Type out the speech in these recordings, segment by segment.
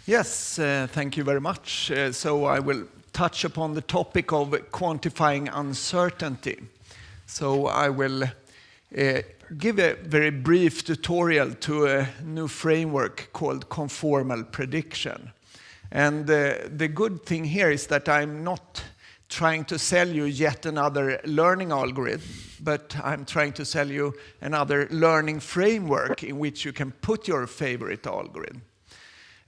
Yes, thank you very much. So I will touch upon the topic of quantifying uncertainty. So I will give a very brief tutorial to a new framework called Conformal prediction. And the good thing here is that I'm not trying to sell you yet another learning algorithm, but I'm trying to sell you another learning framework in which you can put your favorite algorithm.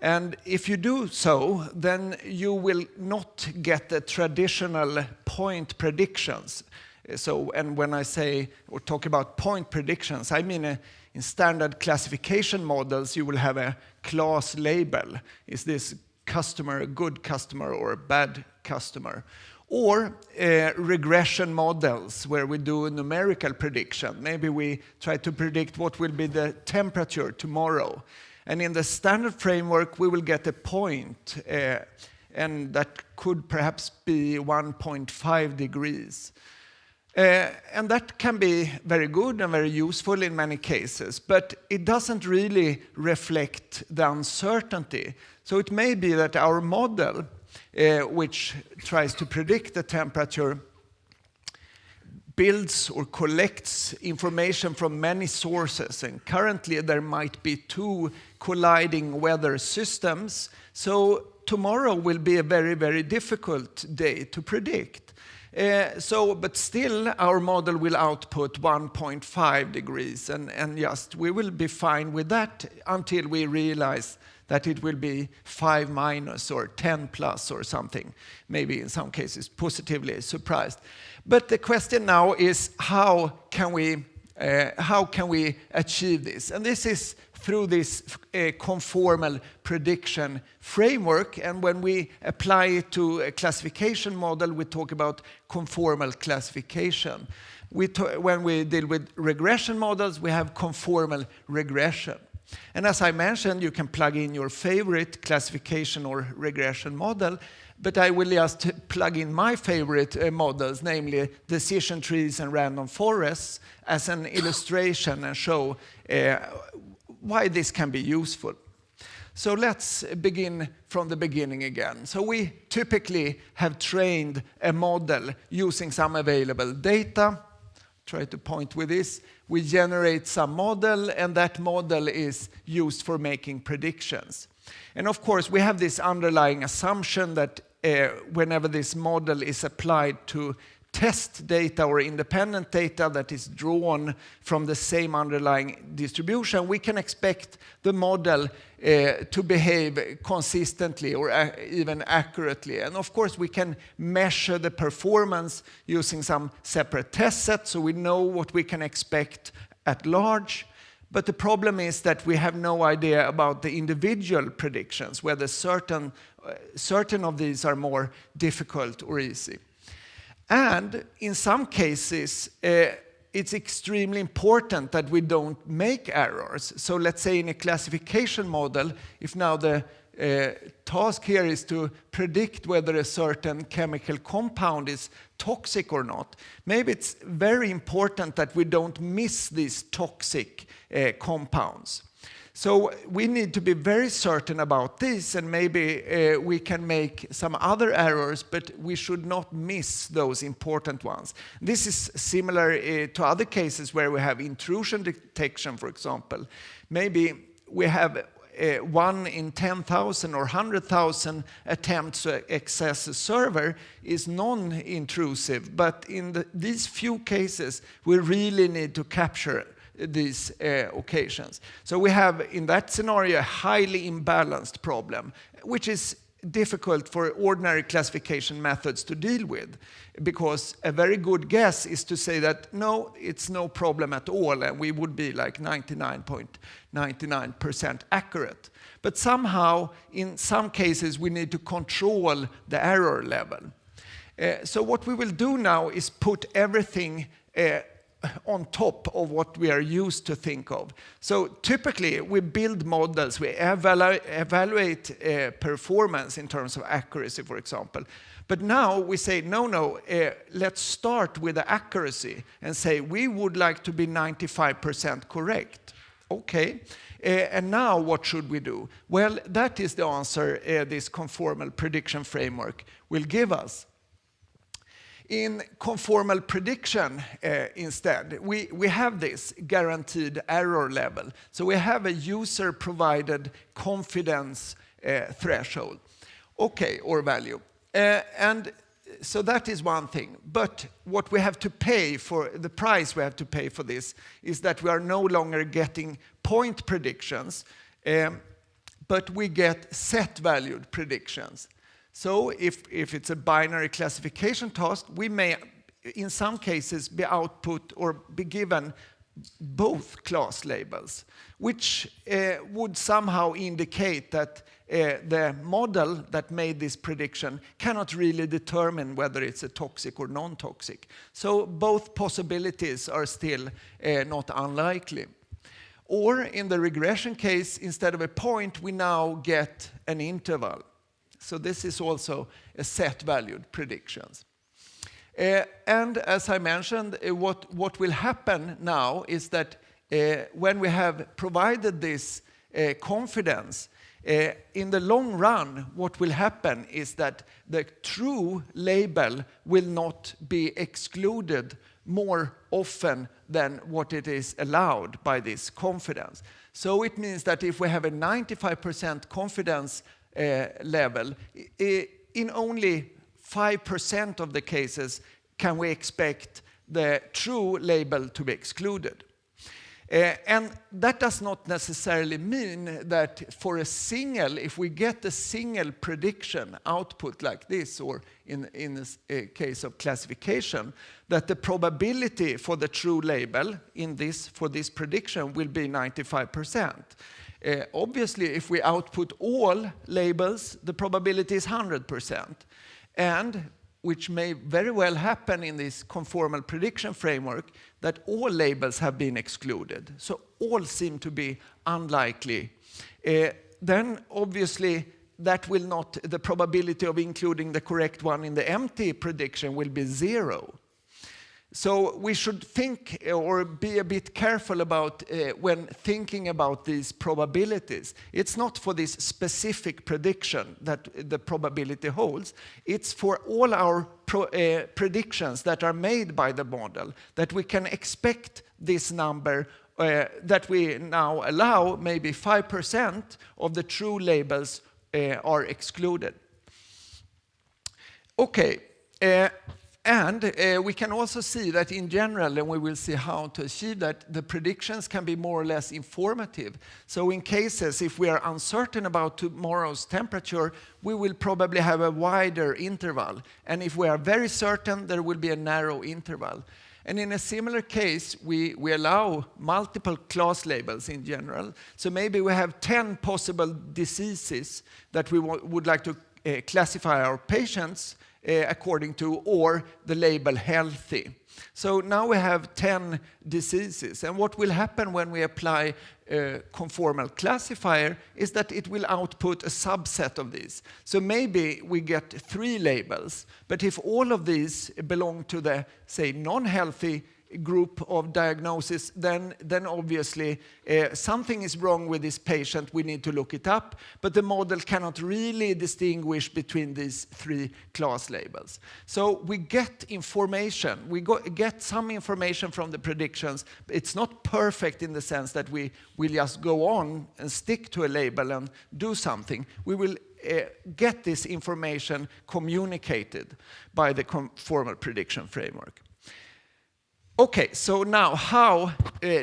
And if you do so, then you will not get the traditional point predictions. So, and when I say or talk about point predictions, I mean in standard classification models, you will have a class label. Is this customer a good customer or a bad customer? Or regression models where we do a numerical prediction. Maybe we try to predict what will be the temperature tomorrow. And in the standard framework, we will get a point, and that could perhaps be 1.5 degrees. And that can be very good and very useful in many cases, but it doesn't really reflect the uncertainty. So it may be that our model, which tries to predict the temperature, builds or collects information from many sources, and currently there might be two colliding weather systems, so tomorrow will be a very, very difficult day to predict. But still our model will output 1.5 degrees, and just we will be fine with that until we realize that it will be 5 minus or 10 plus or something, maybe in some cases positively surprised. But the question now is how can we achieve this? And this is through this conformal prediction framework. And when we apply it to a classification model, we talk about conformal classification. When we deal with regression models, we have conformal regression. And as I mentioned, you can plug in your favorite classification or regression model, but I will just plug in my favorite models, namely decision trees and random forests, as an illustration and show why this can be useful. So let's begin from the beginning again. So we typically have trained a model using some available data. Try to point with this. We generate some model, and that model is used for making predictions. And of course, we have this underlying assumption that whenever this model is applied to test data or independent data that is drawn from the same underlying distribution, we can expect the model to behave consistently or even accurately. And of course, we can measure the performance using some separate test sets, so we know what we can expect at large. But the problem is that we have no idea about the individual predictions, whether certain of these are more difficult or easy. And in some cases, it's extremely important that we don't make errors. So let's say in a classification model, if now the task here is to predict whether a certain chemical compound is toxic or not, maybe it's very important that we don't miss these toxic compounds. So we need to be very certain about this, and maybe we can make some other errors, but we should not miss those important ones. This is similar to other cases where we have intrusion detection, for example. Maybe we have 1 in 10,000 or 100,000 attempts to access a server is non-intrusive, but in these few cases, we really need to capture these occasions. So we have, in that scenario, a highly imbalanced problem, which is difficult for ordinary classification methods to deal with, because a very good guess is to say that, no, it's no problem at all, and we would be like 99.99% accurate. But somehow, in some cases, we need to control the error level. So what we will do now is put everything on top of what we are used to think of. So typically we build models, we evaluate performance in terms of accuracy, for example. But now we say, no, let's start with the accuracy and say we would like to be 95% correct. Okay, And now what should we do? Well, that is the answer this conformal prediction framework will give us. In conformal prediction, instead, we have this guaranteed error level. So we have a user-provided confidence threshold, okay, or value. And so that is one thing. But what we have to pay for, the price we have to pay for this, is that we are no longer getting point predictions, but we get set-valued predictions. So if it's a binary classification task, we may, in some cases, be output or be given both class labels, which would somehow indicate that the model that made this prediction cannot really determine whether it's a toxic or non-toxic. So both possibilities are still not unlikely. Or in the regression case, instead of a point, we now get an interval. So this is also a set-valued predictions. And as I mentioned, what will happen now is that when we have provided this confidence, in the long run, what will happen is that the true label will not be excluded more often than what it is allowed by this confidence. So it means that if we have a 95% confidence level, in only 5% of the cases can we expect the true label to be excluded. And that does not necessarily mean that for a single, if we get a single prediction output like this, or in this case of classification, that the probability for the true label for this prediction will be 95%. Obviously, if we output all labels, the probability is 100%. And which may very well happen in this conformal prediction framework, that all labels have been excluded. So all seem to be unlikely. Then obviously that will not, the probability of including the correct one in the empty prediction will be 0. So we should think or be a bit careful about when thinking about these probabilities. It's not for this specific prediction that the probability holds. It's for all our predictions that are made by the model, that we can expect this number that we now allow, maybe 5% of the true labels are excluded. Okay. And we can also see that in general, and we will see how to achieve that, the predictions can be more or less informative. So in cases, if we are uncertain about tomorrow's temperature, we will probably have a wider interval. And if we are very certain, there will be a narrow interval. And in a similar case, we allow multiple class labels in general. So maybe we have 10 possible diseases that we would like to classify our patients according to, or the label healthy. So now we have 10 diseases. And what will happen when we apply a conformal classifier is that it will output a subset of these. So maybe we get 3 labels, but if all of these belong to the, say, non-healthy group of diagnosis, then obviously something is wrong with this patient. We need to look it up, but the model cannot really distinguish between these 3 class labels. So we get information. We get some information from the predictions. It's not perfect in the sense that we will just go on and stick to a label and do something. We will get this information communicated by the conformal prediction framework. Okay, so now how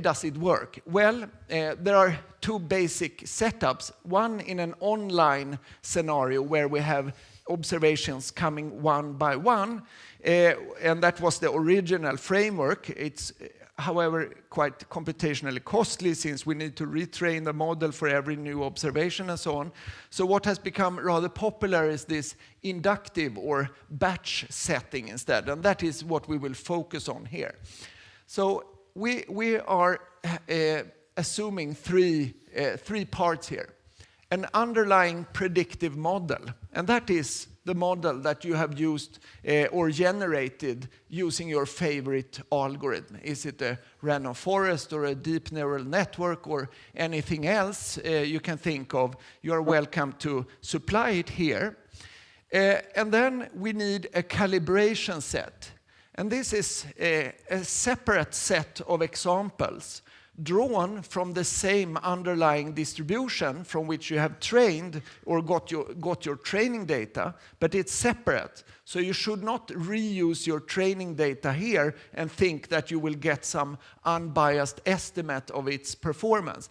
does it work? Well, there are 2 basic setups. One in an online scenario where we have observations coming one by one, and that was the original framework. It's, however, quite computationally costly since we need to retrain the model for every new observation and so on. So what has become rather popular is this inductive or batch setting instead, and that is what we will focus on here. So we are assuming three parts here. An underlying predictive model, and that is the model that you have used or generated using your favorite algorithm. Is it a random forest or a deep neural network or anything else you can think of? You are welcome to supply it here. And then we need a calibration set. And this is a separate set of examples drawn from the same underlying distribution from which you have trained or got your training data, but it's separate. So you should not reuse your training data here and think that you will get some unbiased estimate of its performance,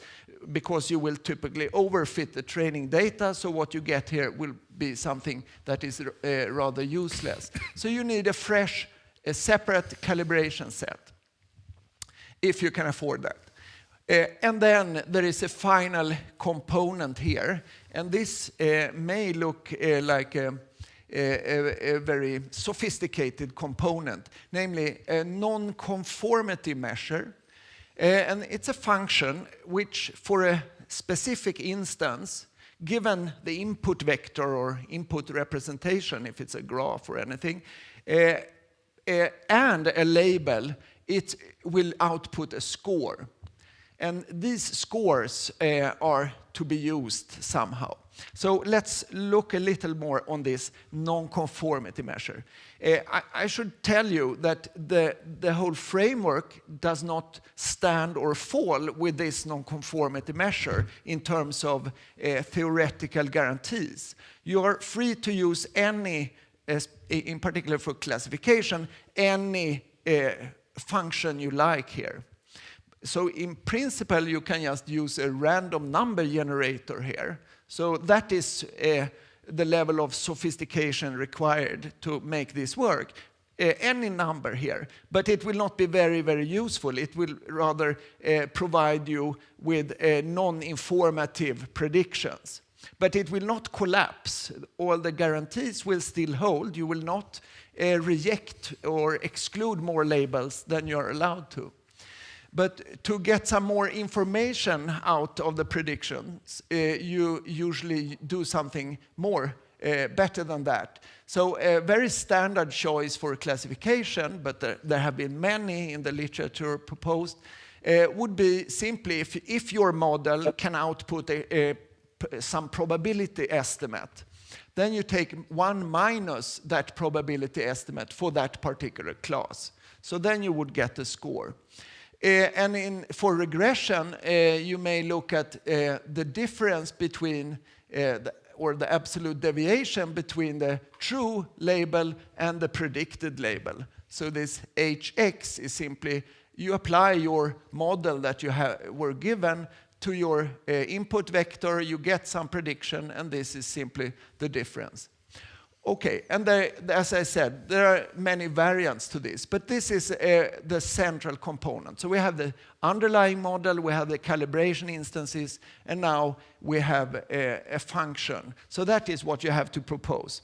because you will typically overfit the training data, so what you get here will be something that is rather useless. So you need a separate calibration set, if you can afford that. And then there is a final component here, and this may look like a very sophisticated component, namely a non-conformity measure. And it's a function which, for a specific instance, given the input vector or input representation, if it's a graph or anything, and a label, it will output a score. And these scores are to be used somehow. So let's look a little more on this non-conformity measure. I should tell you that the whole framework does not stand or fall with this non-conformity measure in terms of theoretical guarantees. You are free to use any, in particular for classification, any function you like here. So in principle, you can just use a random number generator here. So that is the level of sophistication required to make this work. Any number here, but it will not be very, very useful. It will rather provide you with non-informative predictions. But it will not collapse. All the guarantees will still hold. You will not reject or exclude more labels than you're allowed to. But to get some more information out of the predictions, you usually do something more better than that. So a very standard choice for classification, but there have been many in the literature proposed, would be simply if your model can output some probability estimate, then you take 1 minus that probability estimate for that particular class. So then you would get a score. And for regression, you may look at the difference between, or the absolute deviation between the true label and the predicted label. So this Hx is simply, you apply your model that you were given to your input vector, you get some prediction, and this is simply the difference. Okay, and as I said, there are many variants to this, but this is the central component. So we have the underlying model, we have the calibration instances, and now we have a function. So that is what you have to propose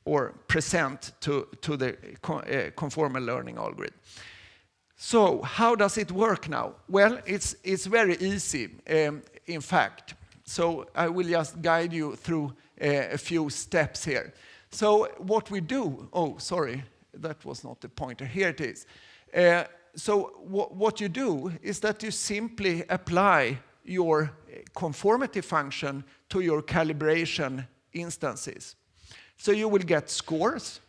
or present to the conformal learning algorithm. So how does it work now? Well, it's very easy, in fact. So I will just guide you through a few steps here. So what we do, oh, sorry, that was not the pointer. Here it is. So what you do is that you simply apply your conformity function to your calibration instances. So you will get scores.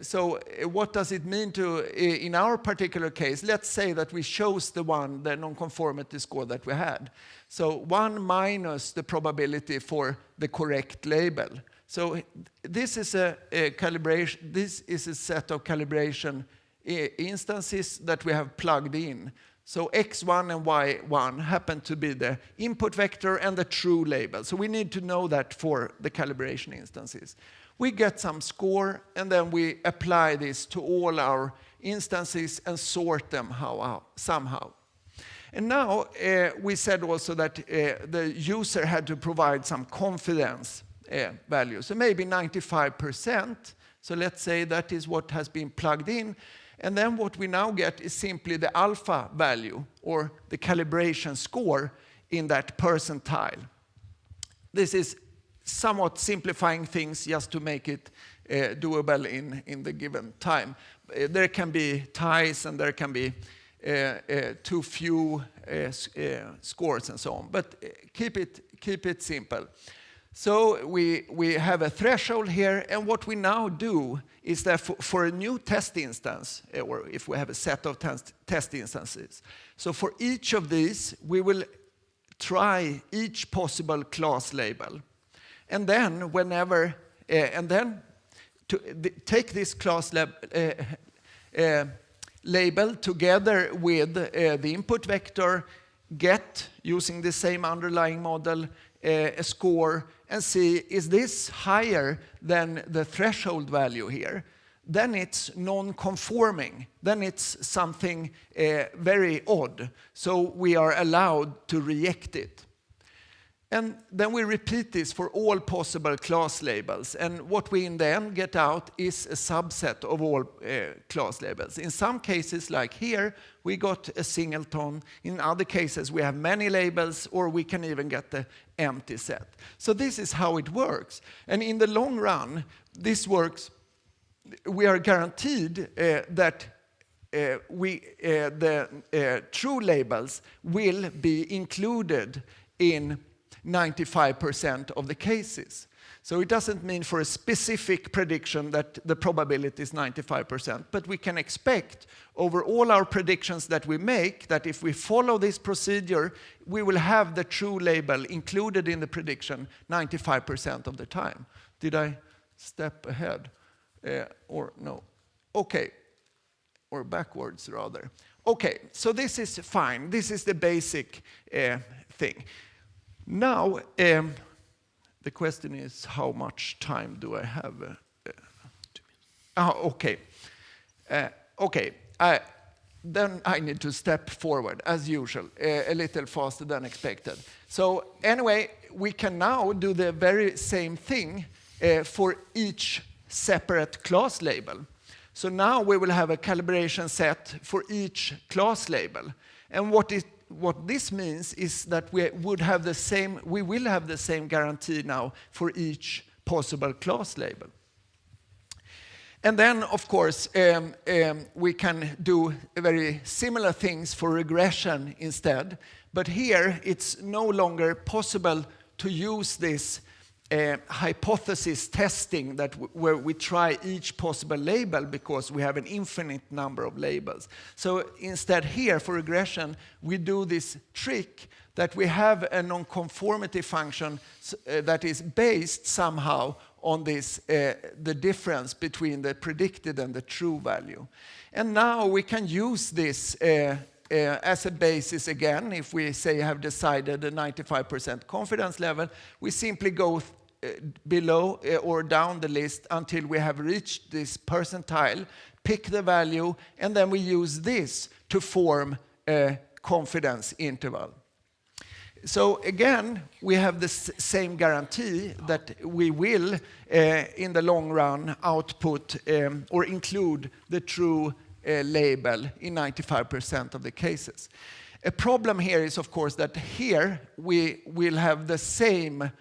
So what does it mean in our particular case, let's say that we chose the non-conformity score that we had. So 1 minus the probability for the correct label. So this is a calibration. This is a set of calibration instances that we have plugged in. So x1 and y1 happen to be the input vector and the true label. So we need to know that for the calibration instances. We get some score, and then we apply this to all our instances and sort them somehow. And now we said also that the user had to provide some confidence value. So maybe 95%. So let's say that is what has been plugged in. And then what we now get is simply the alpha value, or the calibration score in that percentile. This is somewhat simplifying things just to make it doable in the given time. There can be ties and there can be too few scores and so on, but keep it simple. So we have a threshold here, and what we now do is that for a new test instance, or if we have a set of test instances, so for each of these, we will try each possible class label. And then take this class label together with the input vector, get, using the same underlying model, a score, and see, is this higher than the threshold value here? Then it's non-conforming. Then it's something very odd. So we are allowed to reject it. And then we repeat this for all possible class labels. And what we in the end get out is a subset of all class labels. In some cases, like here, we got a singleton. In other cases, we have many labels, or we can even get the empty set. So this is how it works. And in the long run, this works. We are guaranteed that the true labels will be included in 95% of the cases. So it doesn't mean for a specific prediction that the probability is 95%, but we can expect over all our predictions that we make that if we follow this procedure, we will have the true label included in the prediction 95% of the time. Did I step ahead? Or no? Okay. Or backwards, rather. Okay, so this is fine. This is the basic thing. Now, the question is, how much time do I have? Okay. Then I need to step forward, as usual, a little faster than expected. So anyway, we can now do the very same thing for each separate class label. So now we will have a calibration set for each class label. And what this means is that we will have the same guarantee now for each possible class label. And then, of course, we can do very similar things for regression instead. But here, it's no longer possible to use this hypothesis testing where we try each possible label because we have an infinite number of labels. So instead here, for regression, we do this trick that we have a non-conformity function that is based somehow on this, the difference between the predicted and the true value. And now we can use this as a basis again. If we say have decided a 95% confidence level, we simply go below or down the list until we have reached this percentile, pick the value, and then we use this to form a confidence interval. So again, we have the same guarantee that we will, in the long run, output or include the true label in 95% of the cases. A problem here is, of course, that here we will have the same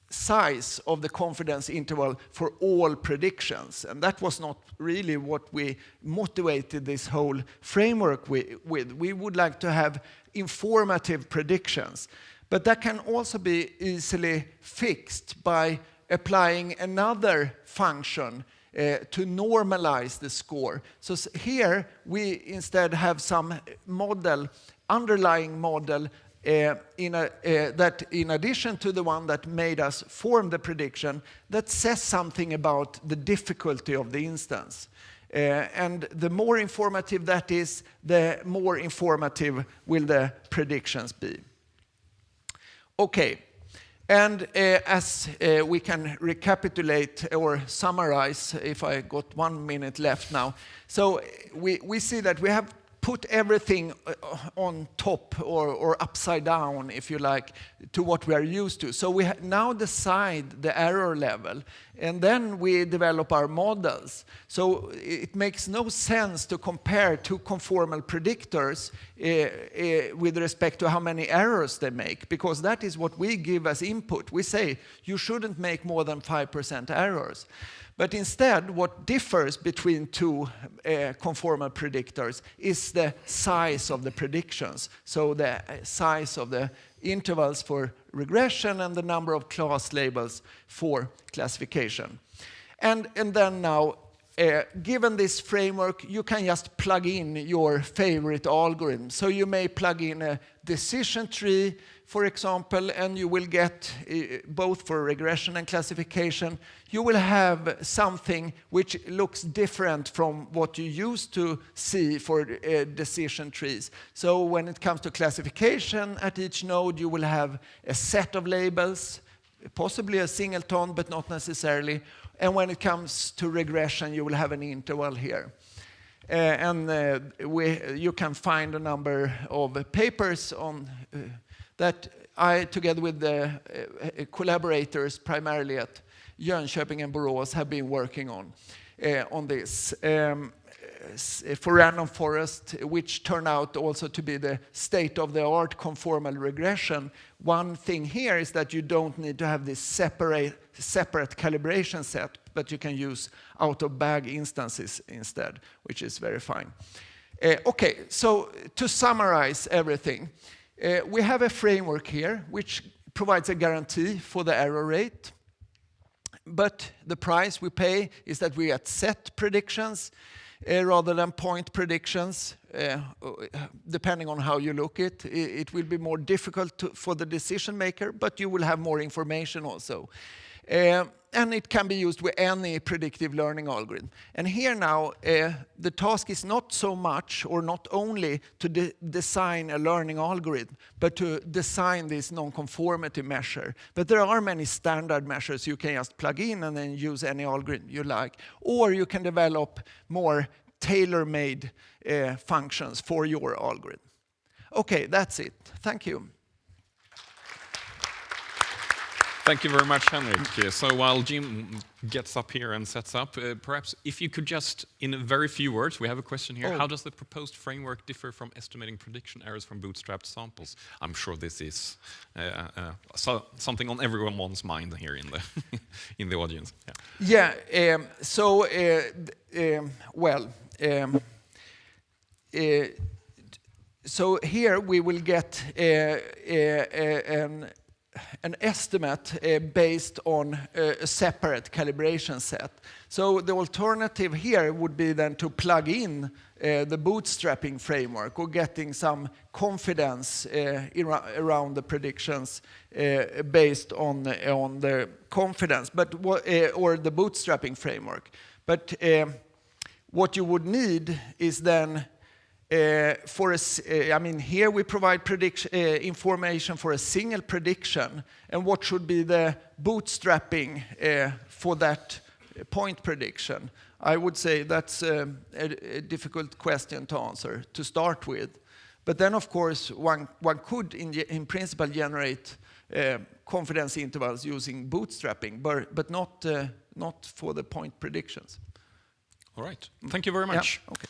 size of the confidence interval for all predictions. And that was not really what we motivated this whole framework with. We would like to have informative predictions. But that can also be easily fixed by applying another function to normalize the score. So here we instead have some model, underlying model, that in addition to the one that made us form the prediction, that says something about the difficulty of the instance. And the more informative that is, the more informative will the predictions be. Okay, and as we can recapitulate or summarize, if I got 1 minute left now. So we see that we have put everything on top or upside down, if you like, to what we are used to. So we now decide the error level, and then we develop our models. So it makes no sense to compare two conformal predictors with respect to how many errors they make, because that is what we give as input. We say you shouldn't make more than 5% errors. But instead, what differs between two conformal predictors is the size of the predictions. So the size of the intervals for regression and the number of class labels for classification. And then now, given this framework, you can just plug in your favorite algorithm. So you may plug in a decision tree, for example, and you will get, both for regression and classification, you will have something which looks different from what you used to see for decision trees. So when it comes to classification, at each node you will have a set of labels, possibly a singleton, but not necessarily. And when it comes to regression, you will have an interval here. You can find a number of papers on that I, together with the collaborators primarily at Jönköping and Borås, have been working on this. For random forest, which turned out also to be the state-of-the-art conformal regression. One thing here is that you don't need to have this separate calibration set, but you can use out-of-bag instances instead, which is very fine. Okay, so to summarize everything, we have a framework here which provides a guarantee for the error rate. But the price we pay is that we get set predictions rather than point predictions. Depending on how you look at it, it will be more difficult for the decision maker, but you will have more information also. And it can be used with any predictive learning algorithm. And here now, the task is not so much or not only to design a learning algorithm, but to design this non-conformity measure. But there are many standard measures you can just plug in and then use any algorithm you like. Or you can develop more tailor-made functions for your algorithm. Okay, that's it. Thank you. Thank you very much, Henrik. So while Jim gets up here and sets up, perhaps if you could just, in a very few words, we have a question here. How does the proposed framework differ from estimating prediction errors from bootstrapped samples? I'm sure this is something on everyone's mind here in the in the audience. So here we will get an estimate based on a separate calibration set. So the alternative here would be then to plug in the bootstrapping framework or getting some confidence around the predictions based on the confidence, or the bootstrapping framework. But what you would need is then here we provide information for a single prediction, and what should be the bootstrapping for that point prediction? I would say that's a difficult question to answer to start with. But then, of course, one could, in principle, generate confidence intervals using bootstrapping, but not for the point predictions. All right. Thank you very much. Yeah. Okay.